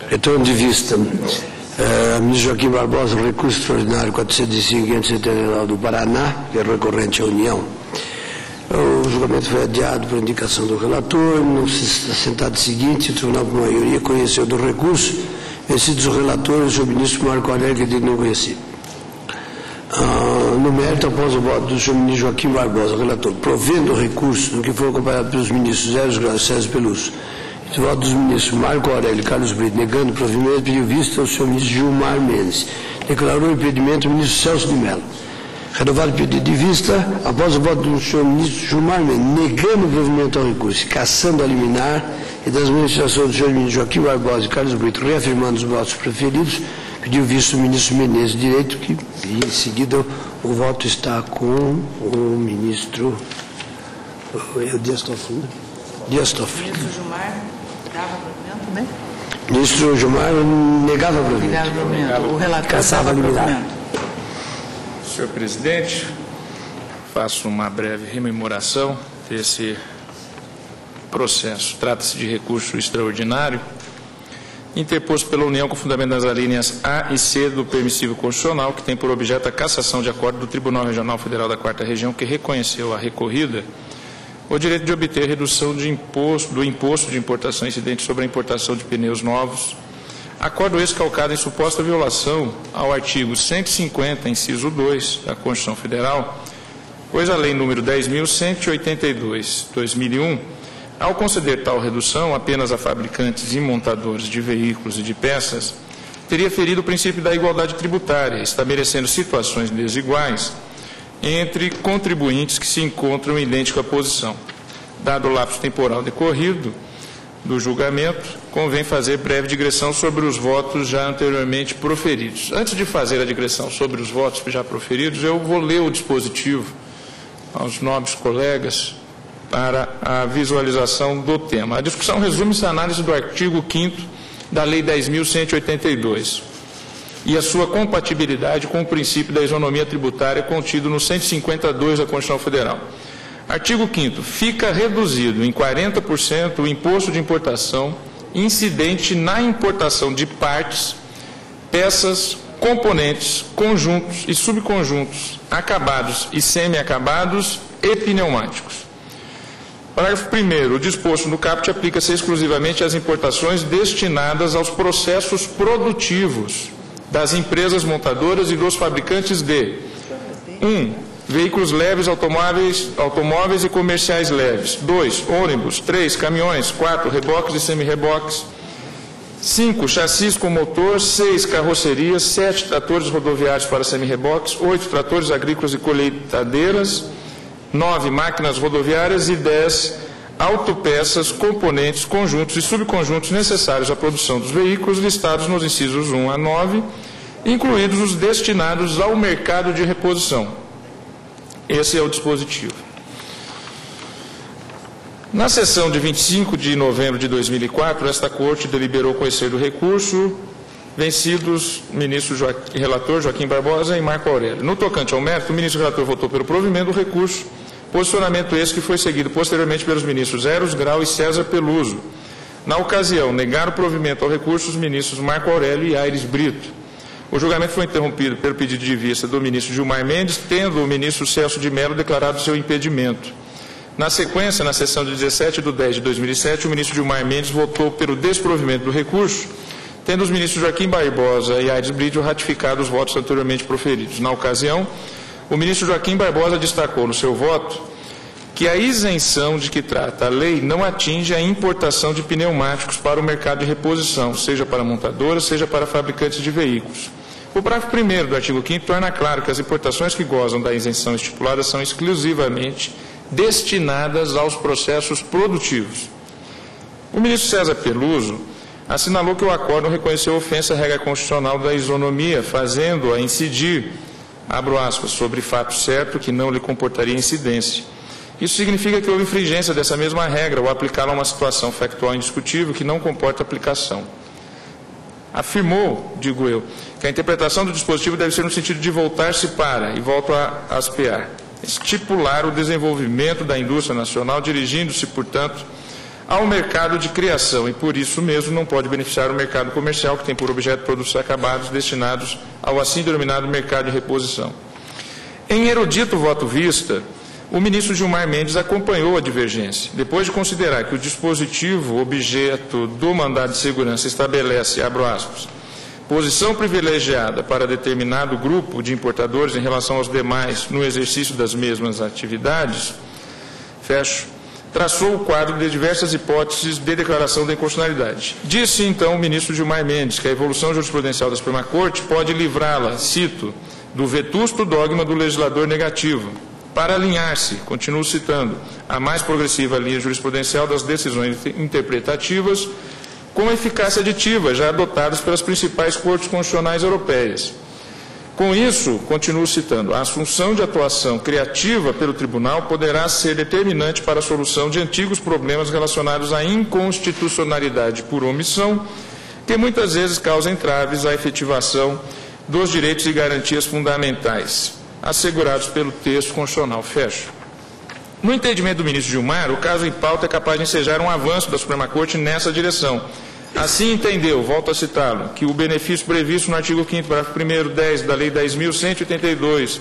Retorno de vista. Ministro Joaquim Barbosa, recurso extraordinário 405.579 do Paraná, que é recorrente à União. O julgamento foi adiado por indicação do relator. No sentado seguinte, o tribunal, por maioria, conheceu do recurso, vencidos os relatores, o senhor ministro Marco Aurélio, que ele não conhecia. No mérito, após o voto do senhor ministro Joaquim Barbosa, relator, provendo o recurso, no que foi acompanhado pelos ministros Zé Graus e César Peluso, e o voto dos ministros Marco Aurélio e Carlos Brito, negando o provimento, pediu vista ao senhor ministro Gilmar Mendes. Declarou o impedimento o ministro Celso de Mello. Renovado o pedido de vista, após o voto do senhor ministro Gilmar Mendes, negando o provimento ao recurso, cassando a liminar, e das manifestações do senhor ministro Joaquim Barbosa e Carlos Brito, reafirmando os votos preferidos, pediu vista o ministro Menezes de Direito, que em seguida o voto está com o ministro Dias Toffoli. Ministro Gilmar dava provimento, né? Ministro Gilmar negava provimento. Negava provimento. O relator cassava a liminar. Senhor presidente, faço uma breve rememoração desse processo. Trata-se de recurso extraordinário, interposto pela União com fundamento nas alíneas A e C do permissivo constitucional, que tem por objeto a cassação de acordo do Tribunal Regional Federal da 4ª Região, que reconheceu a recorrida o direito de obter redução do imposto de importação incidente sobre a importação de pneus novos. Acordo esse calcado em suposta violação ao artigo 150, inciso 2 da Constituição Federal, pois a Lei número 10.182/2001, ao conceder tal redução apenas a fabricantes e montadores de veículos e de peças, teria ferido o princípio da igualdade tributária, estabelecendo situações desiguais entre contribuintes que se encontram em idêntica posição. Dado o lapso temporal decorrido do julgamento, convém fazer breve digressão sobre os votos já anteriormente proferidos. Antes de fazer a digressão sobre os votos já proferidos, eu vou ler o dispositivo aos nobres colegas para a visualização do tema. A discussão resume-se à análise do artigo 5º da Lei 10.182 e a sua compatibilidade com o princípio da isonomia tributária contido no 152 da Constituição Federal. Artigo 5º. Fica reduzido em 40% o imposto de importação incidente na importação de partes, peças, componentes, conjuntos e subconjuntos, acabados e semi-acabados e pneumáticos. Parágrafo 1º. O disposto no caput aplica-se exclusivamente às importações destinadas aos processos produtivos das empresas montadoras e dos fabricantes de 1. Veículos leves, automóveis e comerciais leves. 2. Ônibus. 3. Caminhões. 4. Reboques e semi-reboques. 5. Chassis com motor. 6. Carrocerias. 7. Tratores rodoviários para semi-reboques. 8. Tratores agrícolas e colheitadeiras. 9. Máquinas rodoviárias. E 10. Autopeças, componentes, conjuntos e subconjuntos necessários à produção dos veículos listados nos incisos 1 a 9, incluídos os destinados ao mercado de reposição. Esse é o dispositivo. Na sessão de 25 de novembro de 2004, esta Corte deliberou conhecer do recurso, vencidos o ministro relator Joaquim Barbosa e Marco Aurélio. No tocante ao mérito, o ministro relator votou pelo provimento do recurso, posicionamento esse que foi seguido posteriormente pelos ministros Zé Graus e César Peluso. Na ocasião, negaram o provimento ao recurso os ministros Marco Aurélio e Aires Brito. O julgamento foi interrompido pelo pedido de vista do ministro Gilmar Mendes, tendo o ministro Celso de Mello declarado seu impedimento. Na sequência, na sessão de 17/10/2007, o ministro Gilmar Mendes votou pelo desprovimento do recurso, tendo os ministros Joaquim Barbosa e Aires Brito ratificado os votos anteriormente proferidos. Na ocasião, o ministro Joaquim Barbosa destacou no seu voto que a isenção de que trata a lei não atinge a importação de pneumáticos para o mercado de reposição, seja para montadoras, seja para fabricantes de veículos. O parágrafo 1º do artigo 5º torna claro que as importações que gozam da isenção estipulada são exclusivamente destinadas aos processos produtivos. O ministro César Peluso assinalou que o acórdão reconheceu ofensa à regra constitucional da isonomia, fazendo-a incidir, abro aspas, sobre fato certo que não lhe comportaria incidência. Isso significa que houve infringência dessa mesma regra ou aplicá-la a uma situação factual indiscutível que não comporta aplicação. Afirmou, digo eu, que a interpretação do dispositivo deve ser no sentido de voltar-se para, e volto a aspear, estipular o desenvolvimento da indústria nacional, dirigindo-se, portanto, ao mercado de criação e, por isso mesmo, não pode beneficiar o mercado comercial, que tem por objeto produtos acabados destinados ao assim denominado mercado de reposição. Em erudito voto vista, o ministro Gilmar Mendes acompanhou a divergência. Depois de considerar que o dispositivo objeto do mandado de segurança estabelece, abro aspas, posição privilegiada para determinado grupo de importadores em relação aos demais no exercício das mesmas atividades, fecho, traçou o quadro de diversas hipóteses de declaração da inconstitucionalidade. Disse, então, o ministro Gilmar Mendes que a evolução jurisprudencial da Suprema Corte pode livrá-la, cito, do vetusto dogma do legislador negativo, para alinhar-se, continuo citando, a mais progressiva linha jurisprudencial das decisões interpretativas com eficácia aditiva, já adotadas pelas principais cortes constitucionais europeias. Com isso, continuo citando, a assunção de atuação criativa pelo tribunal poderá ser determinante para a solução de antigos problemas relacionados à inconstitucionalidade por omissão, que muitas vezes causa entraves à efetivação dos direitos e garantias fundamentais, assegurados pelo texto constitucional. Fecho. No entendimento do ministro Gilmar, o caso em pauta é capaz de ensejar um avanço da Suprema Corte nessa direção. Assim entendeu, volto a citá-lo, que o benefício previsto no artigo 5º, parágrafo 1º, 10 da Lei 10.182,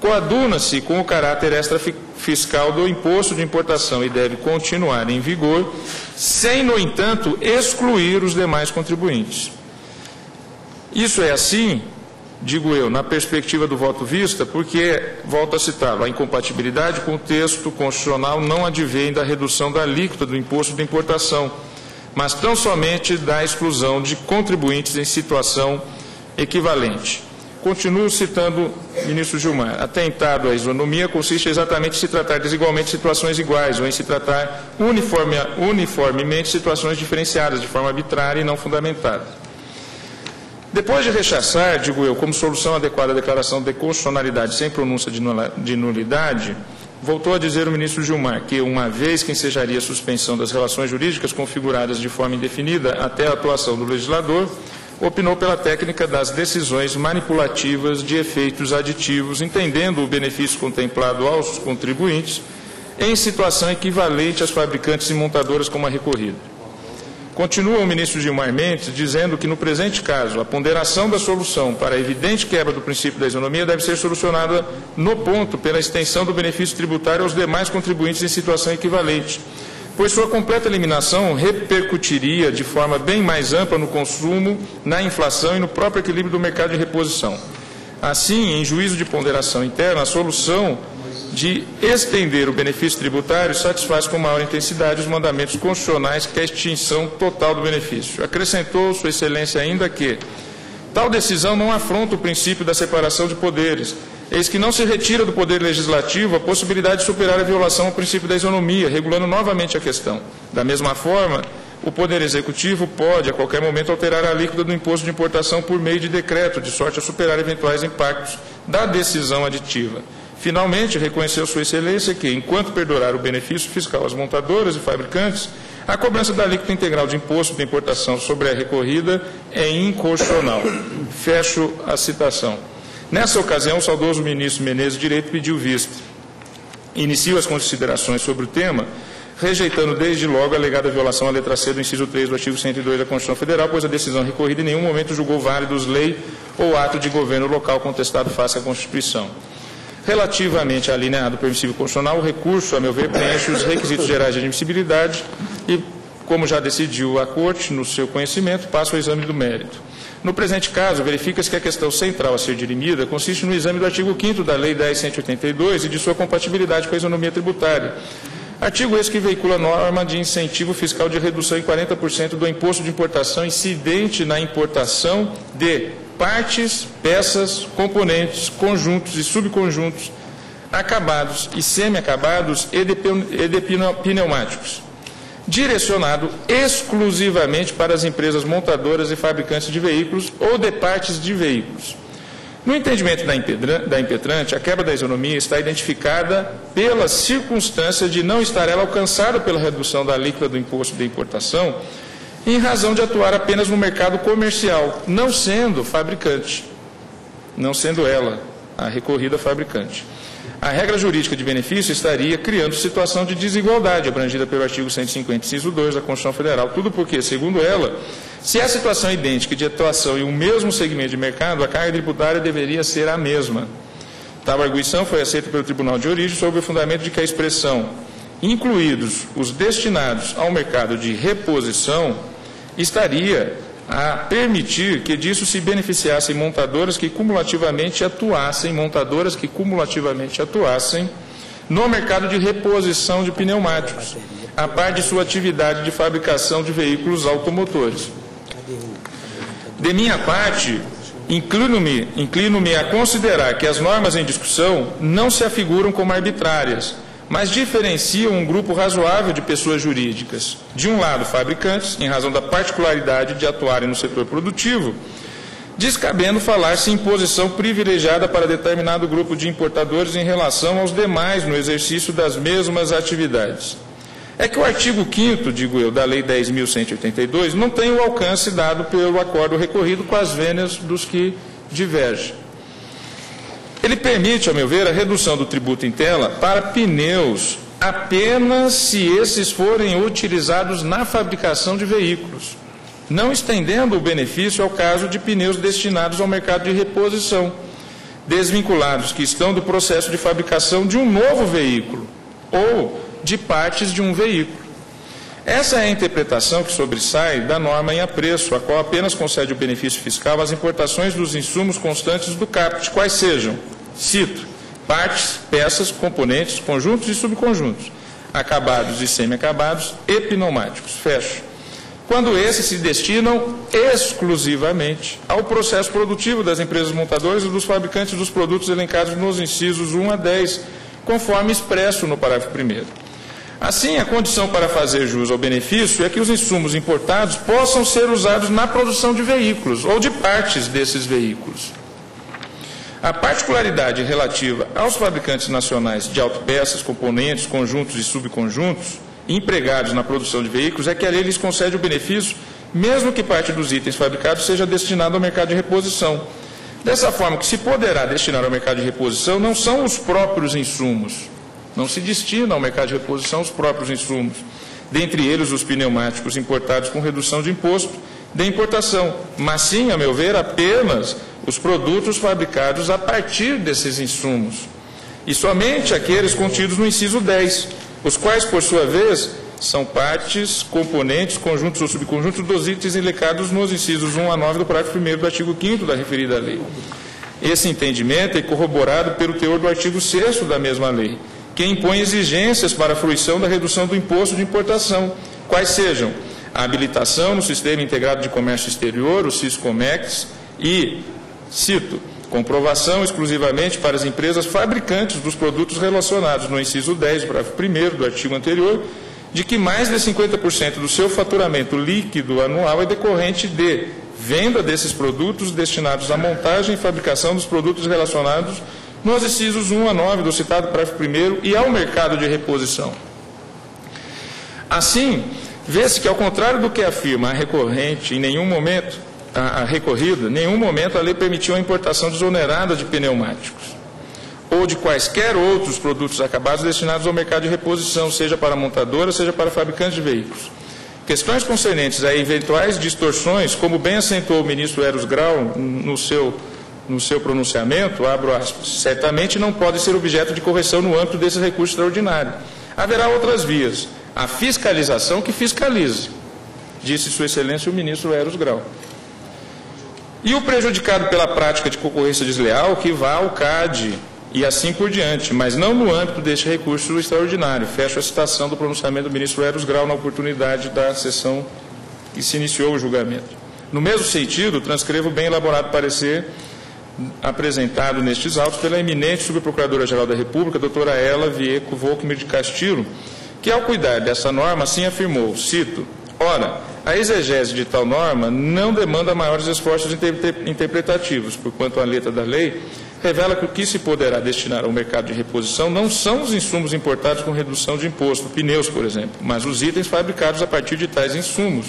coaduna-se com o caráter extrafiscal do imposto de importação e deve continuar em vigor, sem, no entanto, excluir os demais contribuintes. Isso é assim, digo eu, na perspectiva do voto vista, porque, volto a citá-lo, a incompatibilidade com o texto constitucional não advém da redução da alíquota do imposto de importação, mas tão somente da exclusão de contribuintes em situação equivalente. Continuo citando o ministro Gilmar. Atentado à isonomia consiste exatamente em se tratar desigualmente situações iguais, ou em se tratar uniformemente situações diferenciadas, de forma arbitrária e não fundamentada. Depois de rechaçar, digo eu, como solução adequada a declaração de constitucionalidade sem pronúncia de nulidade, voltou a dizer o ministro Gilmar que, uma vez que ensejaria a suspensão das relações jurídicas configuradas de forma indefinida até a atuação do legislador, opinou pela técnica das decisões manipulativas de efeitos aditivos, entendendo o benefício contemplado aos contribuintes em situação equivalente às fabricantes e montadoras como a recorrida. Continua o ministro Gilmar Mendes dizendo que, no presente caso, a ponderação da solução para a evidente quebra do princípio da isonomia deve ser solucionada no ponto pela extensão do benefício tributário aos demais contribuintes em situação equivalente, pois sua completa eliminação repercutiria de forma bem mais ampla no consumo, na inflação e no próprio equilíbrio do mercado de reposição. Assim, em juízo de ponderação interna, a solução de estender o benefício tributário satisfaz com maior intensidade os mandamentos constitucionais que é a extinção total do benefício. Acrescentou Sua Excelência ainda que tal decisão não afronta o princípio da separação de poderes, eis que não se retira do Poder Legislativo a possibilidade de superar a violação ao princípio da isonomia, regulando novamente a questão. Da mesma forma, o Poder Executivo pode, a qualquer momento, alterar a alíquota do imposto de importação por meio de decreto, de sorte a superar eventuais impactos da decisão aditiva. Finalmente, reconheceu Sua Excelência que, enquanto perdurar o benefício fiscal às montadoras e fabricantes, a cobrança da alíquota integral de imposto de importação sobre a recorrida é inconstitucional. Fecho a citação. Nessa ocasião, o saudoso ministro Menezes de Direito pediu vista. Inicio as considerações sobre o tema, rejeitando desde logo a alegada violação à letra C do inciso 3 do artigo 102 da Constituição Federal, pois a decisão recorrida em nenhum momento julgou válidos lei ou ato de governo local contestado face à Constituição. Relativamente à linha A do permissível constitucional, o recurso, a meu ver, preenche os requisitos gerais de admissibilidade e, como já decidiu a Corte, no seu conhecimento, passa ao exame do mérito. No presente caso, verifica-se que a questão central a ser dirimida consiste no exame do artigo 5º da Lei 10.182 e de sua compatibilidade com a isonomia tributária. Artigo esse que veicula norma de incentivo fiscal de redução em 40% do imposto de importação incidente na importação de partes, peças, componentes, conjuntos e subconjuntos, acabados e semi-acabados e de pneumáticos, direcionado exclusivamente para as empresas montadoras e fabricantes de veículos ou de partes de veículos. No entendimento da impetrante, a quebra da isonomia está identificada pela circunstância de não estar ela alcançada pela redução da alíquota do imposto de importação, em razão de atuar apenas no mercado comercial, não sendo fabricante, não sendo ela a recorrida fabricante. A regra jurídica de benefício estaria criando situação de desigualdade abrangida pelo artigo 150, inciso 2 da Constituição Federal. Tudo porque, segundo ela, se a situação é idêntica de atuação em um mesmo segmento de mercado, a carga tributária deveria ser a mesma. Tal arguição foi aceita pelo Tribunal de Origem sob o fundamento de que a expressão incluídos os destinados ao mercado de reposição estaria a permitir que disso se beneficiassem montadoras que cumulativamente atuassem no mercado de reposição de pneumáticos, a par de sua atividade de fabricação de veículos automotores. De minha parte, inclino-me a considerar que as normas em discussão não se afiguram como arbitrárias, mas diferenciam um grupo razoável de pessoas jurídicas. De um lado, fabricantes, em razão da particularidade de atuarem no setor produtivo, descabendo falar-se em posição privilegiada para determinado grupo de importadores em relação aos demais no exercício das mesmas atividades. É que o artigo 5º, digo eu, da Lei 10.182, não tem o alcance dado pelo acordo recorrido com as vênias dos que divergem. Ele permite, a meu ver, a redução do tributo em tela para pneus apenas se esses forem utilizados na fabricação de veículos, não estendendo o benefício ao caso de pneus destinados ao mercado de reposição, desvinculados que estão do processo de fabricação de um novo veículo ou de partes de um veículo. Essa é a interpretação que sobressai da norma em apreço, a qual apenas concede o benefício fiscal às importações dos insumos constantes do CAPT, quais sejam, cito, partes, peças, componentes, conjuntos e subconjuntos, acabados e semi-acabados e pneumáticos, fecho. Quando esses se destinam exclusivamente ao processo produtivo das empresas montadoras e dos fabricantes dos produtos elencados nos incisos 1 a 10, conforme expresso no parágrafo 1º. Assim, a condição para fazer jus ao benefício é que os insumos importados possam ser usados na produção de veículos ou de partes desses veículos. A particularidade relativa aos fabricantes nacionais de autopeças, componentes, conjuntos e subconjuntos empregados na produção de veículos é que a lei lhes concede o benefício, mesmo que parte dos itens fabricados seja destinado ao mercado de reposição. Dessa forma, o que se poderá destinar ao mercado de reposição não são os próprios insumos, não se destina ao mercado de reposição os próprios insumos, dentre eles os pneumáticos importados com redução de imposto de importação, mas sim, a meu ver, apenas os produtos fabricados a partir desses insumos, e somente aqueles contidos no inciso 10, os quais, por sua vez, são partes, componentes, conjuntos ou subconjuntos dos itens elencados nos incisos 1 a 9 do parágrafo 1º do artigo 5º da referida lei. Esse entendimento é corroborado pelo teor do artigo 6º da mesma lei, que impõe exigências para a fruição da redução do imposto de importação, quais sejam a habilitação no Sistema Integrado de Comércio Exterior, o SISCOMEX, e, cito, comprovação exclusivamente para as empresas fabricantes dos produtos relacionados no inciso 10, parágrafo 1º do artigo anterior, de que mais de 50% do seu faturamento líquido anual é decorrente de venda desses produtos destinados à montagem e fabricação dos produtos relacionados nos incisos 1 a 9 do citado parágrafo 1º e ao mercado de reposição. Assim, vê-se que, ao contrário do que afirma a recorrente, em nenhum momento, a recorrida, em nenhum momento a lei permitiu a importação desonerada de pneumáticos ou de quaisquer outros produtos acabados destinados ao mercado de reposição, seja para montadora, seja para fabricantes de veículos. Questões concernentes a eventuais distorções, como bem acentuou o ministro Eros Grau no seu pronunciamento, abro aspas, certamente não pode ser objeto de correção no âmbito desse recurso extraordinário. Haverá outras vias. A fiscalização que fiscalize, disse Sua Excelência o ministro Eros Grau. E o prejudicado pela prática de concorrência desleal que vá ao CAD e assim por diante, mas não no âmbito deste recurso extraordinário. Fecho a citação do pronunciamento do ministro Eros Grau na oportunidade da sessão que se iniciou o julgamento. No mesmo sentido, transcrevo o bem elaborado parecer apresentado nestes autos pela eminente subprocuradora-geral da República, doutora Ela Vieco Volkmer de Castillo, que, ao cuidar dessa norma, assim afirmou, cito, ora, a exegese de tal norma não demanda maiores esforços interpretativos, porquanto a letra da lei revela que o que se poderá destinar ao mercado de reposição não são os insumos importados com redução de imposto, pneus, por exemplo, mas os itens fabricados a partir de tais insumos.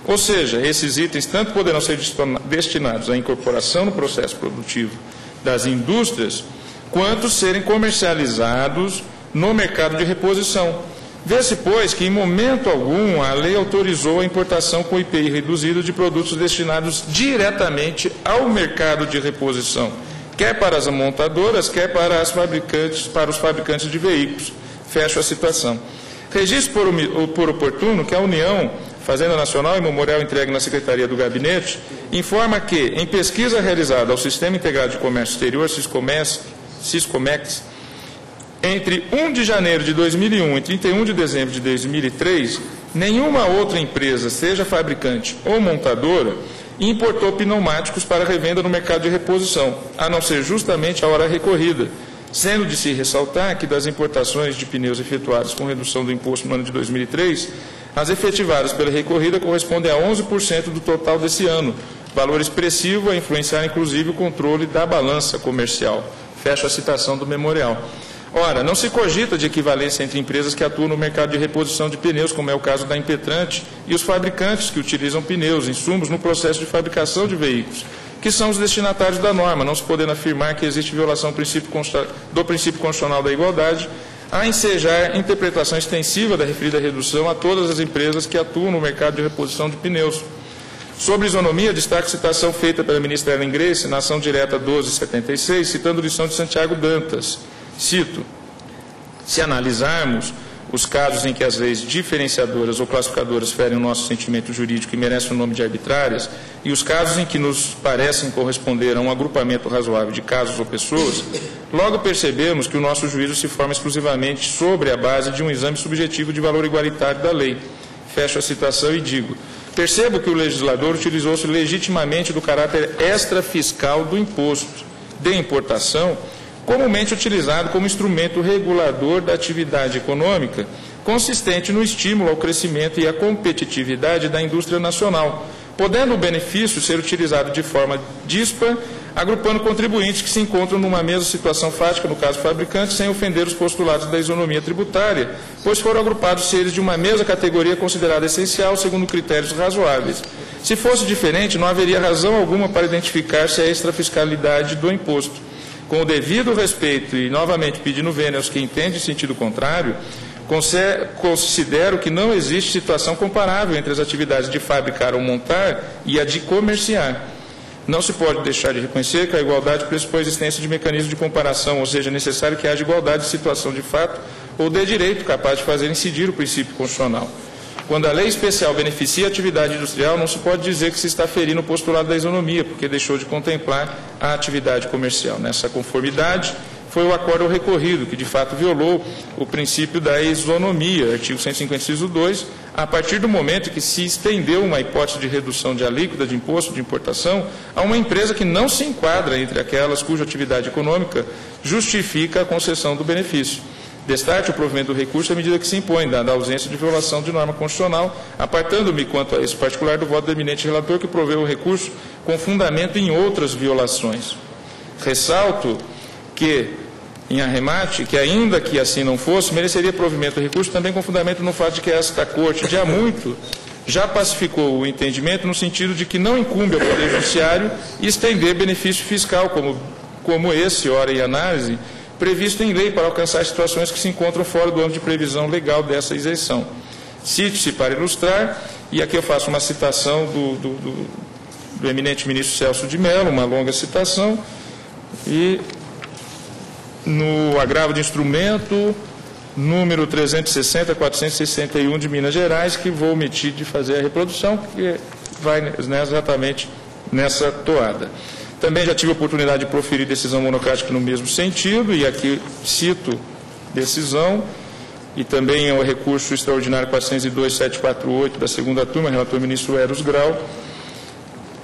Ou seja, esses itens tanto poderão ser destinados à incorporação no processo produtivo das indústrias, quanto serem comercializados no mercado de reposição. Vê-se, pois, que em momento algum a lei autorizou a importação com IPI reduzido de produtos destinados diretamente ao mercado de reposição, quer para as montadoras, quer para os fabricantes de veículos. Fecho a citação. Registro por oportuno que a União, Fazenda Nacional e memorial entregue na Secretaria do Gabinete, informa que, em pesquisa realizada ao Sistema Integrado de Comércio Exterior, Siscomex, entre 1 de janeiro de 2001 e 31 de dezembro de 2003, nenhuma outra empresa, seja fabricante ou montadora, importou pneumáticos para revenda no mercado de reposição, a não ser justamente a hora recorrida, sendo de se ressaltar que das importações de pneus efetuadas com redução do imposto no ano de 2003, as efetivadas pela recorrida correspondem a 11% do total desse ano, valor expressivo a influenciar inclusive o controle da balança comercial. Fecho a citação do memorial. Ora, não se cogita de equivalência entre empresas que atuam no mercado de reposição de pneus, como é o caso da Impetrante, e os fabricantes que utilizam pneus, insumos no processo de fabricação de veículos, que são os destinatários da norma, não se podendo afirmar que existe violação do princípio constitucional da igualdade, a ensejar interpretação extensiva da referida redução a todas as empresas que atuam no mercado de reposição de pneus. Sobre isonomia, destaque citação feita pela ministra Ellen Grace, na ação direta 1276, citando lição de Santiago Dantas. Cito: se analisarmos os casos em que as leis diferenciadoras ou classificadoras ferem o nosso sentimento jurídico e merecem o nome de arbitrárias, e os casos em que nos parecem corresponder a um agrupamento razoável de casos ou pessoas, logo percebemos que o nosso juízo se forma exclusivamente sobre a base de um exame subjetivo de valor igualitário da lei. Fecho a citação e digo: percebo que o legislador utilizou-se legitimamente do caráter extrafiscal do imposto de importação, comumente utilizado como instrumento regulador da atividade econômica, consistente no estímulo ao crescimento e à competitividade da indústria nacional, podendo o benefício ser utilizado de forma díspara, agrupando contribuintes que se encontram numa mesma situação fática, no caso fabricante, sem ofender os postulados da isonomia tributária, pois foram agrupados seres de uma mesma categoria considerada essencial, segundo critérios razoáveis. Se fosse diferente, não haveria razão alguma para identificar-se a extrafiscalidade do imposto. Com o devido respeito e, novamente, pedindo vênia aos que entendem em sentido contrário, considero que não existe situação comparável entre as atividades de fabricar ou montar e a de comerciar. Não se pode deixar de reconhecer que a igualdade pressupõe a existência de mecanismos de comparação, ou seja, é necessário que haja igualdade de situação de fato ou de direito capaz de fazer incidir o princípio constitucional. Quando a lei especial beneficia a atividade industrial, não se pode dizer que se está ferindo o postulado da isonomia, porque deixou de contemplar a atividade comercial. Nessa conformidade, foi o acórdão recorrido, que de fato violou o princípio da isonomia, artigo 150, inciso 2, a partir do momento que se estendeu uma hipótese de redução de alíquota de imposto de importação a uma empresa que não se enquadra entre aquelas cuja atividade econômica justifica a concessão do benefício. Destarte o provimento do recurso à medida que se impõe, dada a ausência de violação de norma constitucional, apartando-me quanto a esse particular do voto do eminente relator que proveu o recurso com fundamento em outras violações. Ressalto que, em arremate, que ainda que assim não fosse, mereceria provimento do recurso também com fundamento no fato de que esta Corte, de há muito, já pacificou o entendimento no sentido de que não incumbe ao Poder Judiciário estender benefício fiscal, como esse, ora em análise, previsto em lei para alcançar situações que se encontram fora do âmbito de previsão legal dessa isenção. Cite-se para ilustrar, e aqui eu faço uma citação do eminente ministro Celso de Mello, uma longa citação, e no agravo de instrumento número 360.461 de Minas Gerais, que vou omitir de fazer a reprodução, porque vai exatamente nessa toada. Também já tive a oportunidade de proferir decisão monocrática no mesmo sentido, e aqui cito decisão, e também é o recurso extraordinário 402.748 da segunda turma, relator ministro Eros Grau.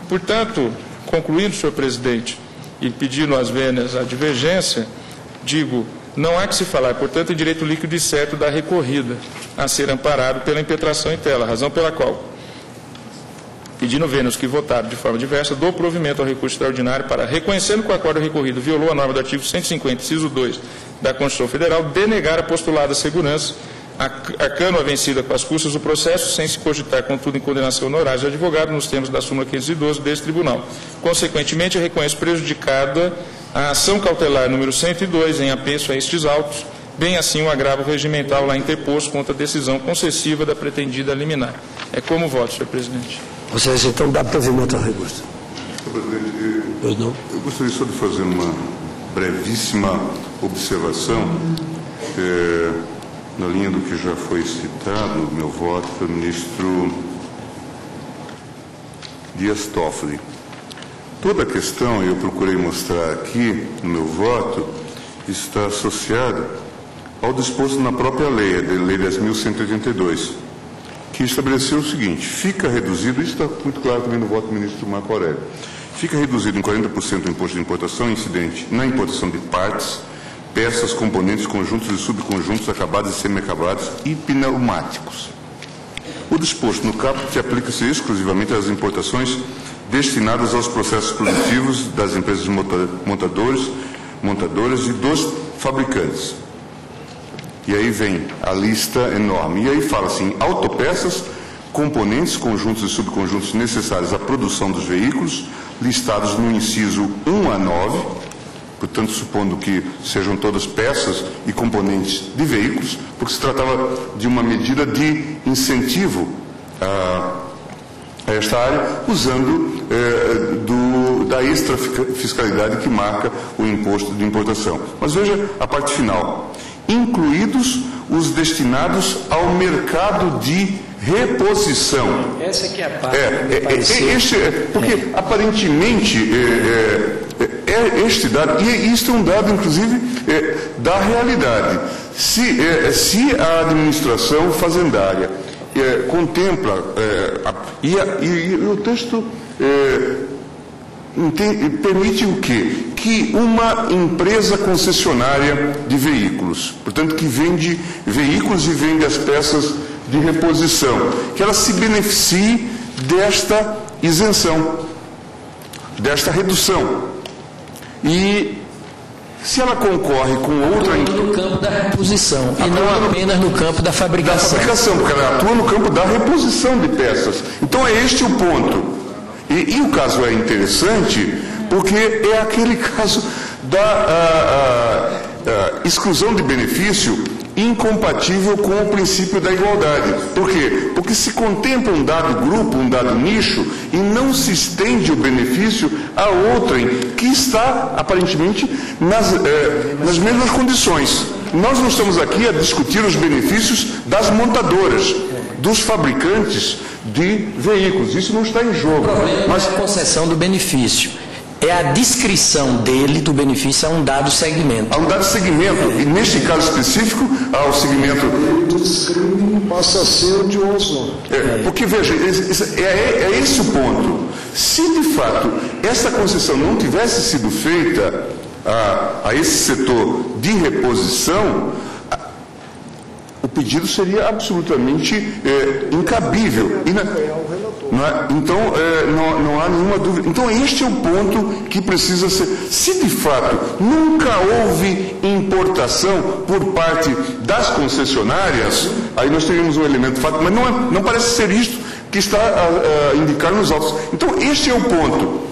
Portanto, concluindo, senhor presidente, e pedindo às vênias a divergência, digo, não há que se falar, portanto, em direito líquido e certo da recorrida, a ser amparado pela impetração em tela, razão pela qual, pedindo vênios que votaram de forma diversa, dou provimento ao recurso extraordinário para, reconhecendo que o acórdão recorrido violou a norma do artigo 150, inciso 2 da Constituição Federal, denegar a postulada segurança, arcano a vencida com as custas do processo, sem se cogitar, contudo, em condenação honorária de advogado, nos termos da súmula 512 deste tribunal. Consequentemente, reconheço prejudicada a ação cautelar número 102, em apenso a estes autos, bem assim o agravo regimental lá interposto contra a decisão concessiva da pretendida liminar. É como voto, senhor presidente. Ou seja, então dá provimento ao recurso. Senhor presidente, Pois não? eu gostaria só de fazer uma brevíssima observação, na linha do que já foi citado, meu voto para o ministro Dias Toffoli. Toda a questão, eu procurei mostrar aqui no meu voto, está associada ao disposto na própria lei, a Lei 10.182, que estabeleceu o seguinte: fica reduzido, isso está muito claro também no voto do ministro Marco Aurélio, fica reduzido em 40% o imposto de importação incidente na importação de partes, peças, componentes, conjuntos e subconjuntos acabados e semi-acabados e pneumáticos. O disposto no caput aplica-se exclusivamente às importações destinadas aos processos produtivos das empresas montadoras e dos fabricantes. E aí vem a lista enorme. E aí fala assim: autopeças, componentes, conjuntos e subconjuntos necessários à produção dos veículos, listados no inciso 1 a 9, portanto, supondo que sejam todas peças e componentes de veículos, porque se tratava de uma medida de incentivo a esta área, usando da extra-fiscalidade que marca o imposto de importação. Mas veja a parte final: incluídos os destinados ao mercado de reposição. Essa aqui é a parte porque aparentemente este dado, e isto é um dado inclusive da realidade, se a administração fazendária contempla e o texto permite o quê? Que uma empresa concessionária de veículos, portanto que vende veículos e vende as peças de reposição, que ela se beneficie desta isenção, desta redução. E se ela concorre com outra... no campo da reposição e não apenas no campo da fabricação. Da fabricação, porque ela atua no campo da reposição de peças. Então é este o ponto. E o caso é interessante porque é aquele caso da exclusão de benefício incompatível com o princípio da igualdade. Por quê? Porque se contempla um dado grupo, um dado nicho, e não se estende o benefício a outrem que está, aparentemente, nas mesmas condições. Nós não estamos aqui a discutir os benefícios das montadoras, dos fabricantes de veículos. Isso não está em jogo. Mas a concessão do benefício é a descrição dele, do benefício, a um dado segmento. A um dado segmento, e neste caso específico, ao segmento... passa a ser odioso. Porque, veja, é esse o ponto. Se, de fato, essa concessão não tivesse sido feita a esse setor de reposição, o pedido seria absolutamente incabível. Então, não há nenhuma dúvida. Então, este é o ponto que precisa ser... Se, de fato, nunca houve importação por parte das concessionárias, aí nós teríamos um elemento fato, mas não parece ser isto que está a indicar nos autos. Então, este é o ponto.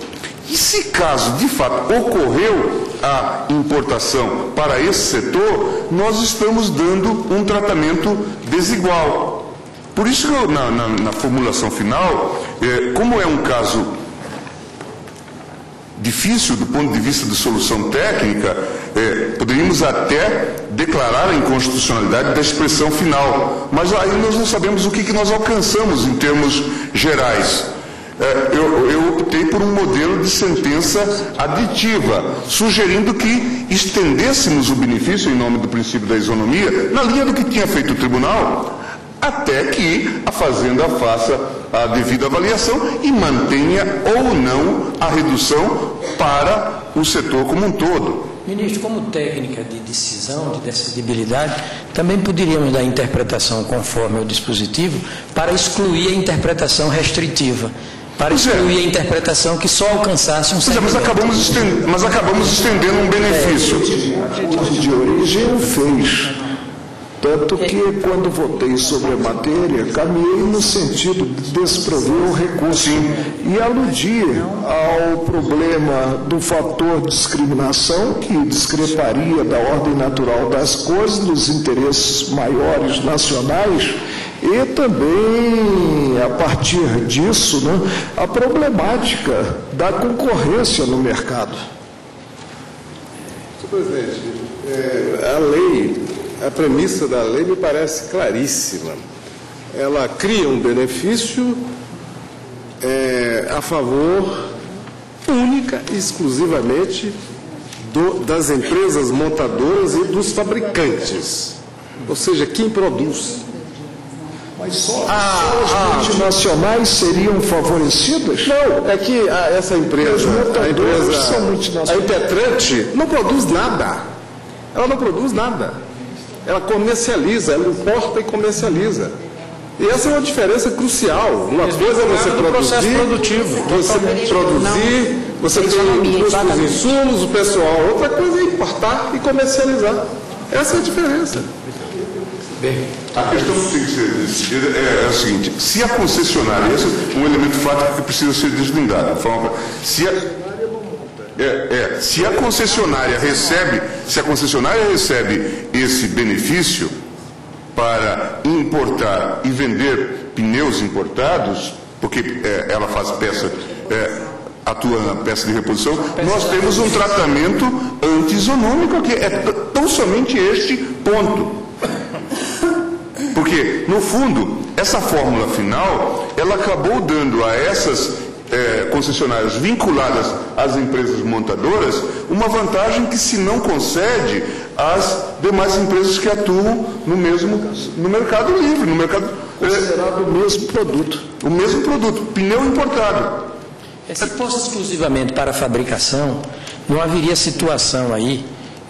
E se caso, de fato, ocorreu a importação para esse setor, nós estamos dando um tratamento desigual. Por isso, na formulação final, como é um caso difícil do ponto de vista de solução técnica, poderíamos até declarar a inconstitucionalidade da expressão final, mas aí nós não sabemos o que nós alcançamos em termos gerais. Eu optei por um modelo de sentença aditiva, sugerindo que estendêssemos o benefício em nome do princípio da isonomia, na linha do que tinha feito o tribunal, até que a Fazenda faça a devida avaliação e mantenha ou não a redução para o setor como um todo. Ministro, como técnica de decisão, de decidibilidade, também poderíamos dar interpretação conforme o dispositivo para excluir a interpretação restritiva, para excluir a interpretação que só alcançasse um segmento. Mas acabamos estendendo um benefício. De origem fez. Tanto que, quando votei sobre a matéria, caminhei no sentido de desprover o recurso e aludir ao problema do fator discriminação, que discreparia da ordem natural das coisas, dos interesses maiores nacionais, e também, a partir disso, né, a problemática da concorrência no mercado. Senhor presidente, a premissa da lei me parece claríssima. Ela cria um benefício a favor única e exclusivamente das empresas montadoras e dos fabricantes, ou seja, quem produz. Mas só as multinacionais seriam favorecidas? Não, é que essa empresa, a Impetrante, não produz nada. Ela não produz nada. Ela comercializa, ela importa e comercialializa. E essa é uma diferença crucial. Uma coisa é você produzir, você tem os insumos, o pessoal. Outra coisa é importar e comercializar. Essa é a diferença. Bem, a questão que tem que ser decidida é a seguinte: se a concessionária, esse é um elemento fático que precisa ser deslindado. Se a concessionária recebe esse benefício para importar e vender pneus importados, porque ela faz atua na peça de reposição, nós temos um tratamento anti-isonômico, que é tão somente este ponto. Porque, no fundo, essa fórmula final, ela acabou dando a essas concessionárias vinculadas às empresas montadoras uma vantagem que se não concede às demais empresas que atuam no mercado livre, no mercado considerado o mesmo produto. O mesmo produto, pneu importado. Se fosse exclusivamente para a fabricação, não haveria situação aí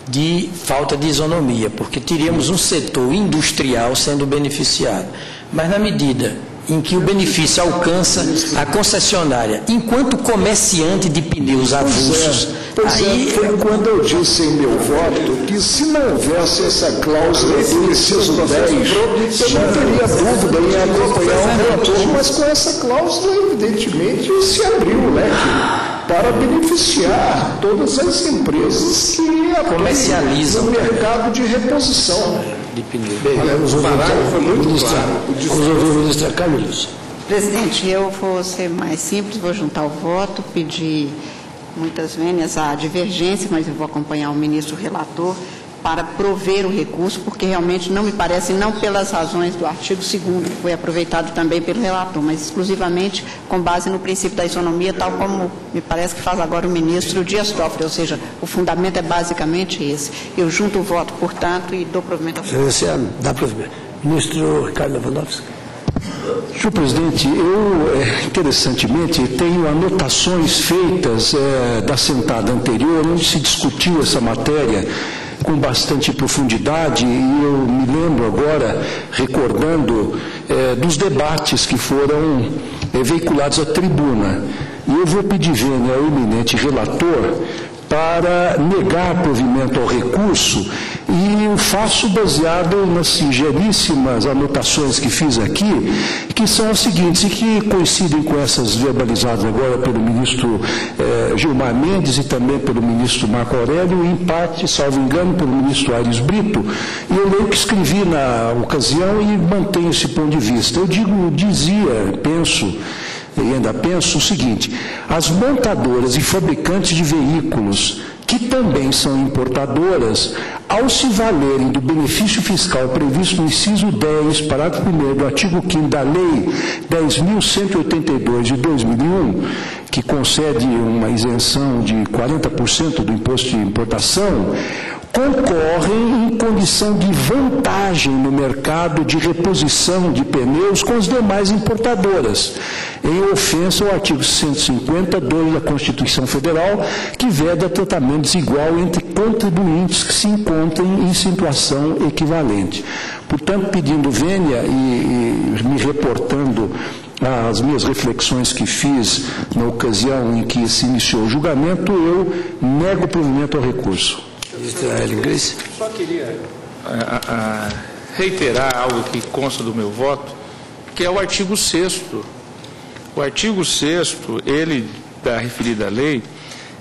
de falta de isonomia, porque teríamos um setor industrial sendo beneficiado. Mas na medida em que o benefício alcança a concessionária, enquanto comerciante de pneus avulsos. Foi quando eu disse em meu voto que, se não houvesse essa cláusula do inciso 10, eu não teria dúvida em acompanhar o relator, mas com essa cláusula, evidentemente, se abriu o leque para beneficiar todas as empresas que comercializam no mercado de reposição de pneus. O parágrafo foi muito claro. Presidente, eu vou ser mais simples, vou juntar o voto, pedir muitas vênias à divergência, mas eu vou acompanhar o ministro relator para prover o recurso, porque realmente não me parece, não pelas razões do artigo 2º, que foi aproveitado também pelo relator, mas exclusivamente com base no princípio da isonomia, tal como me parece que faz agora o ministro Dias Toffoli, ou seja, o fundamento é basicamente esse. Eu junto o voto, portanto, e dou provimento ao voto. Dá provimento. Ministro Ricardo Lewandowski. Senhor presidente, eu, interessantemente, tenho anotações feitas da sentada anterior, onde se discutiu essa matéria com bastante profundidade, e eu me lembro agora, recordando, dos debates que foram veiculados à tribuna. E eu vou pedir vênia ao eminente relator para negar provimento ao recurso, e o faço baseado nas singelíssimas anotações que fiz aqui, que são as seguintes, e que coincidem com essas verbalizadas agora pelo ministro Gilmar Mendes e também pelo ministro Marco Aurélio, e em parte, salvo engano, pelo ministro Aires Brito, e eu leio o que escrevi na ocasião e mantenho esse ponto de vista. Eu penso e ainda penso o seguinte: as montadoras e fabricantes de veículos, que também são importadoras, ao se valerem do benefício fiscal previsto no inciso 10, parágrafo 1º do artigo 5º da Lei 10.182 de 2001, que concede uma isenção de 40% do imposto de importação, concorrem em condição de vantagem no mercado de reposição de pneus com as demais importadoras, em ofensa ao artigo 150(2) da Constituição Federal, que veda tratamento desigual entre contribuintes que se encontrem em situação equivalente. Portanto, pedindo vênia e me reportando às minhas reflexões que fiz na ocasião em que se iniciou o julgamento, eu nego o provimento ao recurso. Ministro Hélio Grace. Só queria reiterar algo que consta do meu voto, que é o artigo 6º. O artigo 6º, ele, da referida lei,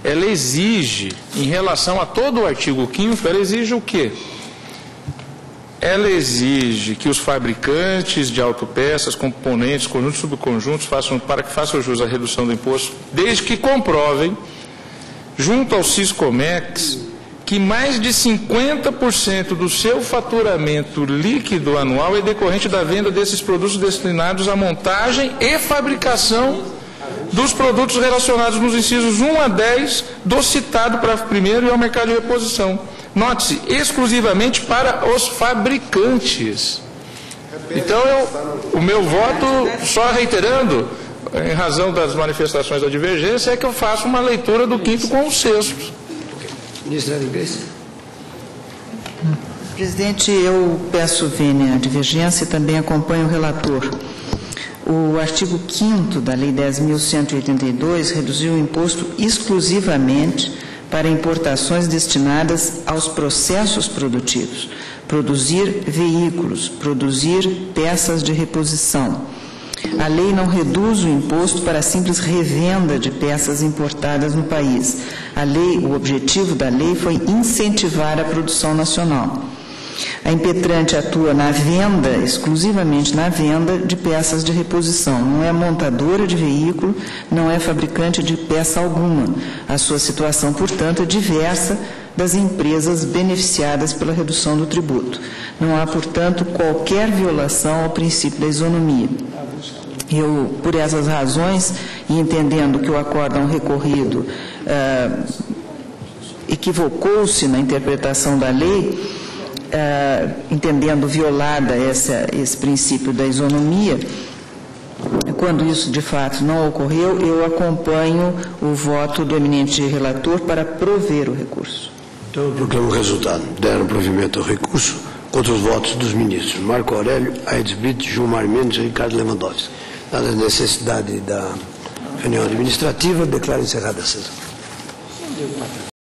ela exige, em relação a todo o artigo 5º, ela exige o quê? Ela exige que os fabricantes de autopeças, componentes, conjuntos e subconjuntos para que façam jus à redução do imposto, desde que comprovem, junto ao Siscomex, que mais de 50% do seu faturamento líquido anual é decorrente da venda desses produtos destinados à montagem e fabricação dos produtos relacionados nos incisos 1 a 10 do citado parágrafo 1º e ao mercado de reposição. Note-se, exclusivamente para os fabricantes. Então, o meu voto, só reiterando, em razão das manifestações da divergência, é que eu faço uma leitura do 5º com o 6º. Ministra Inglês. Presidente, eu peço vênia à divergência e também acompanho o relator. O artigo 5º da Lei 10.182 reduziu o imposto exclusivamente para importações destinadas aos processos produtivos, produzir veículos, produzir peças de reposição. A lei não reduz o imposto para a simples revenda de peças importadas no país. O objetivo da lei foi incentivar a produção nacional. A Impetrante atua na venda, exclusivamente na venda de peças de reposição. Não é montadora de veículo, não é fabricante de peça alguma. A sua situação, portanto, é diversa das empresas beneficiadas pela redução do tributo. Não há, portanto, qualquer violação ao princípio da isonomia. Eu, por essas razões, e entendendo que o acórdão recorrido equivocou-se na interpretação da lei, entendendo violada esse princípio da isonomia, quando isso de fato não ocorreu, eu acompanho o voto do eminente relator para prover o recurso. Então, eu proclamo o resultado. Deram provimento ao recurso contra os votos dos ministros Marco Aurélio, Aedes Brito, Gilmar Mendes e Ricardo Lewandowski. Dada a necessidade da reunião administrativa, declaro encerrada a sessão.